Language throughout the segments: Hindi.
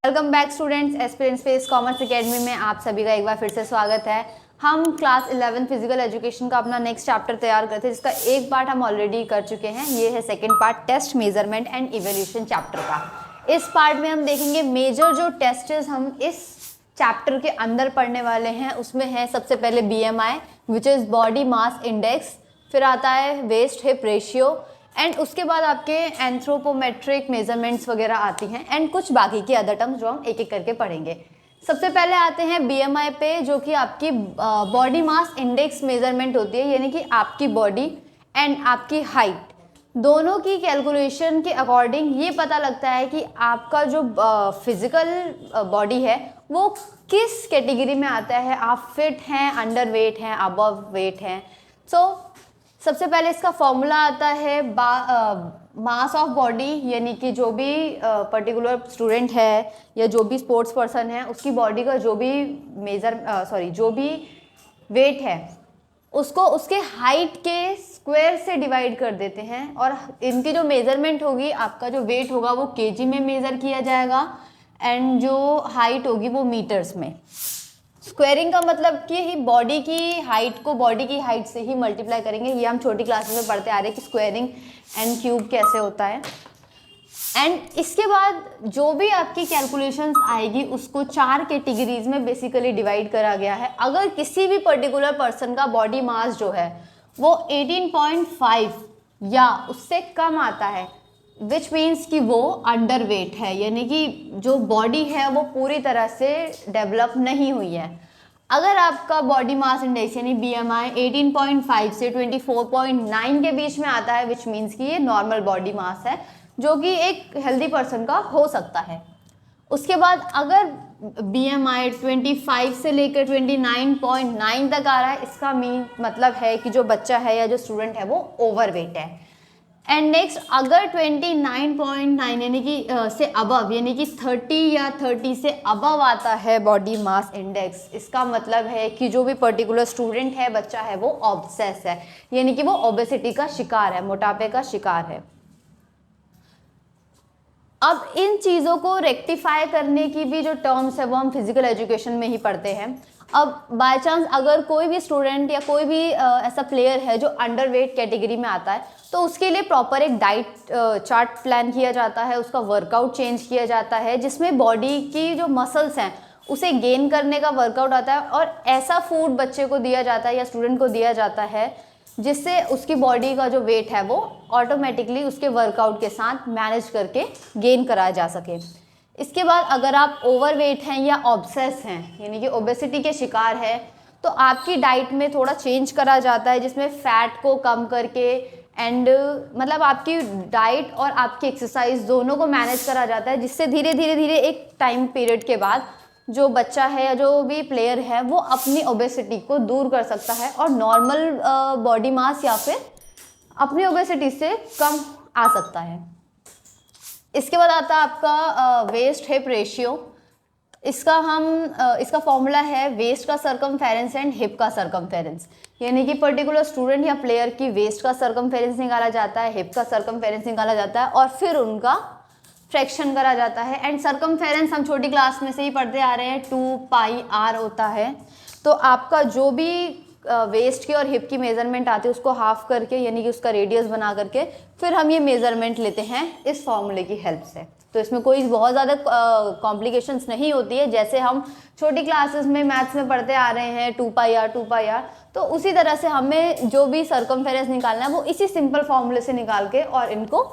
Welcome back students, aspirant space commerce academy में आप सभी का एक बार फिर से स्वागत है। हम क्लास 11 फिजिकल एजुकेशन का अपना नेक्स्ट चैप्टर तैयार करते हैं, जिसका एक पार्ट हम ऑलरेडी कर चुके हैं। ये है second part, test measurement and evolution chapter का। इस पार्ट में हम देखेंगे मेजर जो टेस्ट हम इस चैप्टर के अंदर पढ़ने वाले हैं, उसमें है सबसे पहले BMI which is body mass index, फिर आता है वेस्ट हिप रेशियो, एंड उसके बाद आपके एंथ्रोपोमेट्रिक मेजरमेंट्स वगैरह आती हैं, एंड कुछ बाकी की अदर टर्म्स जो हम एक एक करके पढ़ेंगे। सबसे पहले आते हैं BMI पे, जो कि आपकी बॉडी मास इंडेक्स मेजरमेंट होती है, यानी कि आपकी बॉडी एंड आपकी हाइट दोनों की कैलकुलेशन के अकॉर्डिंग ये पता लगता है कि आपका जो फिजिकल बॉडी है वो किस कैटेगरी में आता है। आप फिट हैं, अंडर वेट हैं, अबव वेट हैं। सबसे पहले इसका फॉर्मूला आता है मास ऑफ बॉडी, यानी कि जो भी पर्टिकुलर स्टूडेंट है या जो भी स्पोर्ट्स पर्सन है, उसकी बॉडी का जो भी जो भी वेट है उसको उसके हाइट के स्क्वायर से डिवाइड कर देते हैं, और इनकी जो मेज़रमेंट होगी, आपका जो वेट होगा वो केजी में मेज़र किया जाएगा, एंड जो हाइट होगी वो मीटर्स में। स्क्वायरिंग का मतलब कि ही बॉडी की हाइट को बॉडी की हाइट से ही मल्टीप्लाई करेंगे। ये हम छोटी क्लासेस में पढ़ते आ रहे हैं कि स्क्वायरिंग एंड क्यूब कैसे होता है। एंड इसके बाद जो भी आपकी कैलकुलेशंस आएगी उसको 4 कैटेगरीज में बेसिकली डिवाइड करा गया है। अगर किसी भी पर्टिकुलर पर्सन का बॉडी मास जो है वो 18.5 या उससे कम आता है, विच मीन्स कि वो अंडर वेट है, यानी कि जो बॉडी है वो पूरी तरह से डेवलप नहीं हुई है। अगर आपका बॉडी मास इंडेक्स यानी BMI 18.5 से 24.9 के बीच में आता है, विच मीन्स कि ये नॉर्मल बॉडी मास है, जो कि एक हेल्दी पर्सन का हो सकता है। उसके बाद अगर BMI 25 से लेकर 29.9 तक आ रहा है, इसका मतलब है कि जो बच्चा है या जो स्टूडेंट है वो ओवरवेट है। एंड नेक्स्ट, अगर 29.9 यानी कि से अबव, यानी कि 30 या 30 से अबव आता है बॉडी मास इंडेक्स, इसका मतलब है कि जो भी पर्टिकुलर स्टूडेंट है, बच्चा है, वो ऑब्सेस है, यानी कि वो ओबेसिटी का शिकार है, मोटापे का शिकार है। अब इन चीज़ों को रेक्टिफाई करने की भी जो टर्म्स है वो हम फिजिकल एजुकेशन में ही पढ़ते हैं। अब बाय चांस अगर कोई भी स्टूडेंट या कोई भी ऐसा प्लेयर है जो अंडर वेट कैटेगरी में आता है, तो उसके लिए प्रॉपर एक डाइट चार्ट प्लान किया जाता है, उसका वर्कआउट चेंज किया जाता है, जिसमें बॉडी की जो मसल्स हैं उसे गेन करने का वर्कआउट आता है, और ऐसा फूड बच्चे को दिया जाता है या स्टूडेंट को दिया जाता है जिससे उसकी बॉडी का जो वेट है वो ऑटोमेटिकली उसके वर्कआउट के साथ मैनेज करके गेन कराया जा सके। इसके बाद अगर आप ओवरवेट हैं या ऑब्सेस हैं, यानी कि ओबेसिटी के शिकार है, तो आपकी डाइट में थोड़ा चेंज करा जाता है, जिसमें फैट को कम करके एंड मतलब आपकी डाइट और आपकी एक्सरसाइज दोनों को मैनेज करा जाता है, जिससे धीरे धीरे एक टाइम पीरियड के बाद जो बच्चा है या जो भी प्लेयर है वो अपनी ओबेसिटी को दूर कर सकता है और नॉर्मल बॉडी मास या फिर अपनी ओबेसिटी से कम आ सकता है। इसके बाद आता है आपका वेस्ट हिप रेशियो। इसका फॉर्मूला है वेस्ट का सरकमफेरेंस एंड हिप का सरकमफेरेंस, यानी कि पर्टिकुलर स्टूडेंट या प्लेयर की वेस्ट का सरकमफेरेंस निकाला जाता है, हिप का सरकमफेरेंस निकाला जाता है, और फिर उनका फ्रैक्शन करा जाता है। एंड सरकमफेरेंस हम छोटी क्लास में से ही पढ़ते आ रहे हैं, 2πr होता है। तो आपका जो भी वेस्ट की और हिप की मेजरमेंट आती है उसको हाफ करके, यानी कि उसका रेडियस बना करके, फिर हम ये मेजरमेंट लेते हैं इस फॉर्मूले की हेल्प से। तो इसमें कोई बहुत ज़्यादा कॉम्प्लिकेशंस नहीं होती है, जैसे हम छोटी क्लासेस में मैथ्स में पढ़ते आ रहे हैं 2πr, तो उसी तरह से हमें जो भी सरकमफेरेंस निकालना है वो इसी सिंपल फॉर्मूले से निकाल के और इनको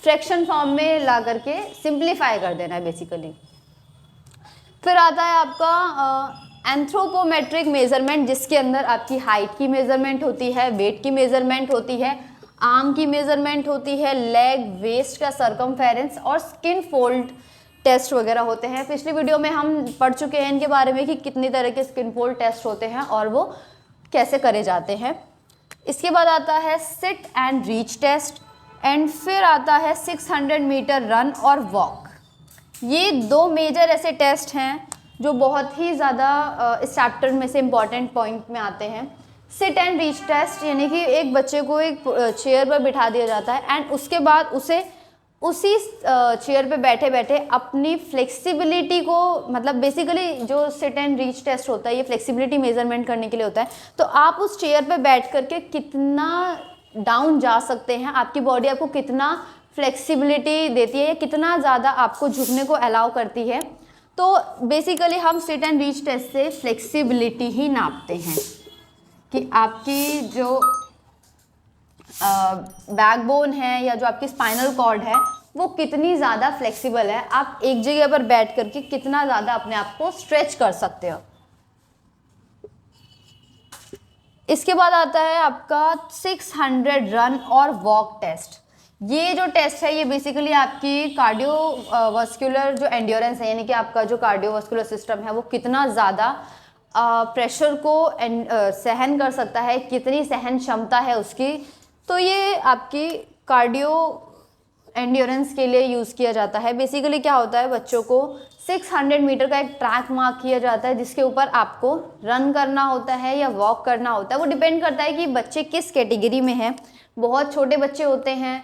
फ्रैक्शन फॉर्म में ला करके सिंप्लीफाई कर देना है बेसिकली। फिर आता है आपका एंथ्रोपोमेट्रिक मेजरमेंट, जिसके अंदर आपकी हाइट की मेजरमेंट होती है, वेट की मेजरमेंट होती है, आर्म की मेजरमेंट होती है, लेग, वेस्ट का सरकमफेरेंस और स्किन फोल्ड टेस्ट वगैरह होते हैं। पिछली वीडियो में हम पढ़ चुके हैं इनके बारे में कि कितनी तरह के स्किन फोल्ड टेस्ट होते हैं और वो कैसे करे जाते हैं। इसके बाद आता है sit and reach test, and फिर आता है 600 मीटर रन और वॉक। ये 2 मेजर ऐसे टेस्ट हैं जो बहुत ही ज़्यादा इस चैप्टर में से इम्पॉर्टेंट पॉइंट में आते हैं। सिट एंड रीच टेस्ट, यानी कि एक बच्चे को एक चेयर पर बिठा दिया जाता है एंड उसके बाद उसे उसी चेयर पे बैठे बैठे अपनी फ्लेक्सिबिलिटी को, मतलब बेसिकली जो सिट एंड रीच टेस्ट होता है ये फ्लेक्सिबिलिटी मेजरमेंट करने के लिए होता है। तो आप उस चेयर पे बैठ करके कितना डाउन जा सकते हैं, आपकी बॉडी आपको कितना फ्लेक्सिबिलिटी देती है या कितना ज़्यादा आपको झुकने को अलाउ करती है। तो बेसिकली हम सिट एंड रीच टेस्ट से फ्लेक्सिबिलिटी ही नापते हैं कि आपकी जो बैकबोन है या जो आपकी स्पाइनल कॉर्ड है वो कितनी ज़्यादा फ्लेक्सिबल है, आप एक जगह पर बैठ करके कितना ज़्यादा अपने आप को स्ट्रेच कर सकते हो। इसके बाद आता है आपका 600 रन और वॉक टेस्ट। ये जो टेस्ट है ये बेसिकली आपकी कार्डियोवास्कुलर जो एंड्योरेंस है, यानी कि आपका जो कार्डियोवास्कुलर सिस्टम है वो कितना ज़्यादा प्रेशर को सहन कर सकता है, कितनी सहन क्षमता है उसकी। तो ये आपकी कार्डियो एंड्योरेंस के लिए यूज़ किया जाता है। बेसिकली क्या होता है, बच्चों को 600 मीटर का एक ट्रैक मार्क किया जाता है जिसके ऊपर आपको रन करना होता है या वॉक करना होता है। वो डिपेंड करता है कि बच्चे किस कैटेगरी में हैं। बहुत छोटे बच्चे होते हैं,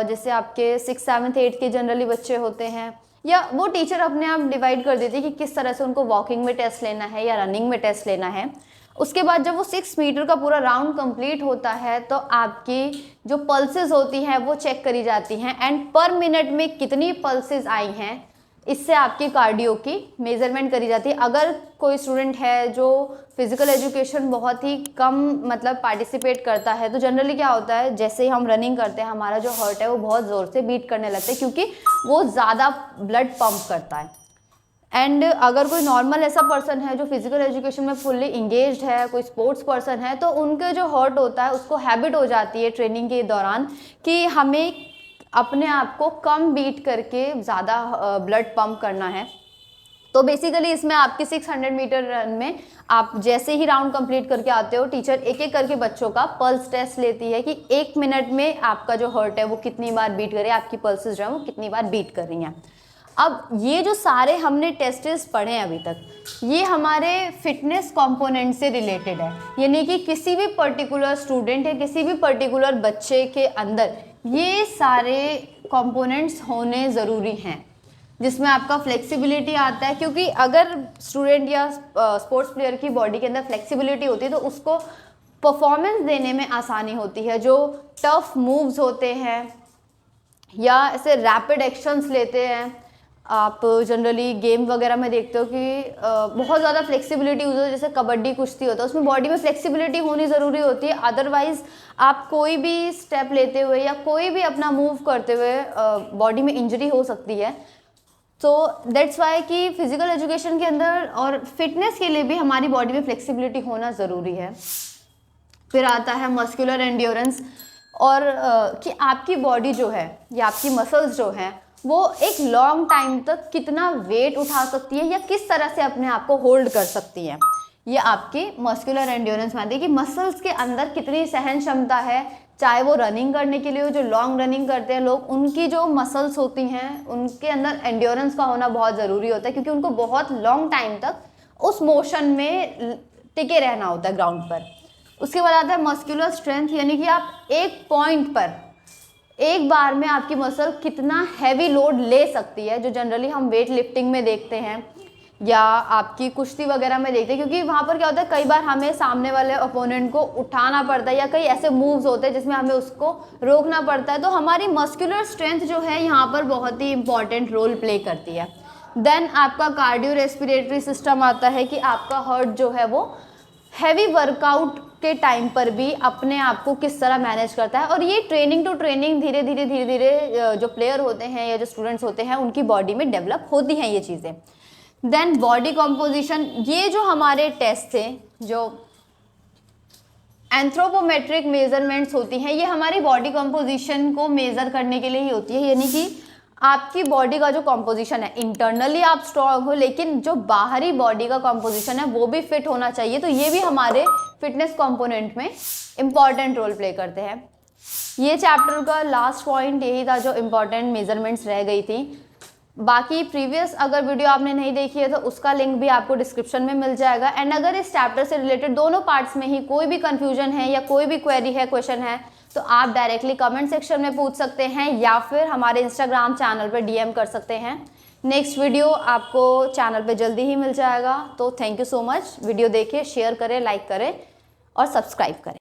जैसे आपके 6, 7, 8 के जनरली बच्चे होते हैं, या वो टीचर अपने आप डिवाइड कर देती है कि किस तरह से उनको वॉकिंग में टेस्ट लेना है या रनिंग में टेस्ट लेना है। उसके बाद जब वो 6 मीटर का पूरा राउंड कंप्लीट होता है तो आपकी जो पल्सेस होती हैं वो चेक करी जाती हैं, एंड पर मिनट में कितनी पल्सेस आई हैं इससे आपकी कार्डियो की मेजरमेंट करी जाती है। अगर कोई स्टूडेंट है जो फिजिकल एजुकेशन बहुत ही कम मतलब पार्टिसिपेट करता है तो जनरली क्या होता है, जैसे ही हम रनिंग करते हैं हमारा जो हार्ट है वो बहुत ज़ोर से बीट करने लगता है क्योंकि वो ज़्यादा ब्लड पंप करता है। एंड अगर कोई नॉर्मल ऐसा पर्सन है जो फिजिकल एजुकेशन में फुल्ली इंगेज्ड है, कोई स्पोर्ट्स पर्सन है, तो उनके जो हार्ट होता है उसको हैबिट हो जाती है ट्रेनिंग के दौरान कि हमें अपने आप को कम बीट करके ज़्यादा ब्लड पंप करना है। तो बेसिकली इसमें आपके 600 मीटर रन में आप जैसे ही राउंड कंप्लीट करके आते हो, टीचर एक एक करके बच्चों का पल्स टेस्ट लेती है कि 1 मिनट में आपका जो हार्ट है वो कितनी बार बीट कर रही है, आपकी पल्सेस जो है वो कितनी बार बीट कर रही हैं। अब ये जो सारे हमने टेस्ट्स पढ़े हैं अभी तक, ये हमारे फिटनेस कंपोनेंट से रिलेटेड है, यानी कि किसी भी पर्टिकुलर स्टूडेंट या किसी भी पर्टिकुलर बच्चे के अंदर ये सारे कंपोनेंट्स होने ज़रूरी हैं, जिसमें आपका फ्लेक्सिबिलिटी आता है। क्योंकि अगर स्टूडेंट या स्पोर्ट्स प्लेयर की बॉडी के अंदर फ्लेक्सिबिलिटी होती है तो उसको परफॉर्मेंस देने में आसानी होती है। जो टफ मूव्स होते हैं या ऐसे रैपिड एक्शंस लेते हैं, आप जनरली गेम वगैरह में देखते हो कि बहुत ज़्यादा फ्लेक्सिबिलिटी यूज होती है, जैसे कबड्डी कुश्ती होता है, उसमें बॉडी में फ्लेक्सिबिलिटी होनी ज़रूरी होती है। अदरवाइज आप कोई भी स्टेप लेते हुए या कोई भी अपना मूव करते हुए बॉडी में इंजरी हो सकती है। तो दैट्स वाई कि फिजिकल एजुकेशन के अंदर और फिटनेस के लिए भी हमारी बॉडी में फ्लेक्सिबिलिटी होना ज़रूरी है। फिर आता है मस्कुलर एंड्योरेंस, और कि आपकी बॉडी जो है या आपकी मसल्स जो हैं वो एक लॉन्ग टाइम तक कितना वेट उठा सकती है या किस तरह से अपने आप को होल्ड कर सकती है, ये आपकी मस्कुलर एंड्योरेंस में आती है कि मसल्स के अंदर कितनी सहन क्षमता है। चाहे वो रनिंग करने के लिए हो, जो लॉन्ग रनिंग करते हैं लोग, उनकी जो मसल्स होती हैं उनके अंदर एंड्योरेंस का होना बहुत ज़रूरी होता है क्योंकि उनको बहुत लॉन्ग टाइम तक उस मोशन में टिके रहना होता है ग्राउंड पर। उसके बाद आता है मस्कुलर स्ट्रेंथ, यानी कि आप एक पॉइंट पर एक बार में आपकी मसल कितना हैवी लोड ले सकती है, जो जनरली हम वेट लिफ्टिंग में देखते हैं या आपकी कुश्ती वगैरह में देखते हैं। क्योंकि वहाँ पर क्या होता है, कई बार हमें सामने वाले ओपोनेंट को उठाना पड़ता है या कई ऐसे मूव्स होते हैं जिसमें हमें उसको रोकना पड़ता है। तो हमारी मस्कुलर स्ट्रेंथ जो है यहाँ पर बहुत ही इंपॉर्टेंट रोल प्ले करती है। देन आपका कार्डियो रेस्पिरेटरी सिस्टम आता है कि आपका हार्ट जो है वो हैवी वर्कआउट के टाइम पर भी अपने आप को किस तरह मैनेज करता है, और ये ट्रेनिंग टू ट्रेनिंग धीरे धीरे जो प्लेयर होते हैं या जो स्टूडेंट्स होते हैं उनकी बॉडी में डेवलप होती हैं ये चीज़ें। देन बॉडी कॉम्पोजिशन, ये जो हमारे टेस्ट थे, जो एंथ्रोपोमेट्रिक मेजरमेंट्स होती हैं, ये हमारी बॉडी कॉम्पोजिशन को मेज़र करने के लिए ही होती है। यानी कि आपकी बॉडी का जो कॉम्पोजिशन है, इंटरनली आप स्ट्रॉन्ग हो लेकिन जो बाहरी बॉडी का कॉम्पोजिशन है वो भी फिट होना चाहिए। तो ये भी हमारे फिटनेस कंपोनेंट में इम्पॉर्टेंट रोल प्ले करते हैं। ये चैप्टर का लास्ट पॉइंट यही था जो इम्पॉर्टेंट मेजरमेंट्स रह गई थी। बाकी प्रीवियस अगर वीडियो आपने नहीं देखी है तो उसका लिंक भी आपको डिस्क्रिप्शन में मिल जाएगा। एंड अगर इस चैप्टर से रिलेटेड दोनों पार्ट्स में ही कोई भी कन्फ्यूजन है या कोई भी क्वेरी है, क्वेश्चन है, तो आप डायरेक्टली कमेंट सेक्शन में पूछ सकते हैं या फिर हमारे इंस्टाग्राम चैनल पर DM कर सकते हैं। नेक्स्ट वीडियो आपको चैनल पे जल्दी ही मिल जाएगा। तो thank you so much. Video देखिए, शेयर करें, लाइक करें और सब्सक्राइब करें।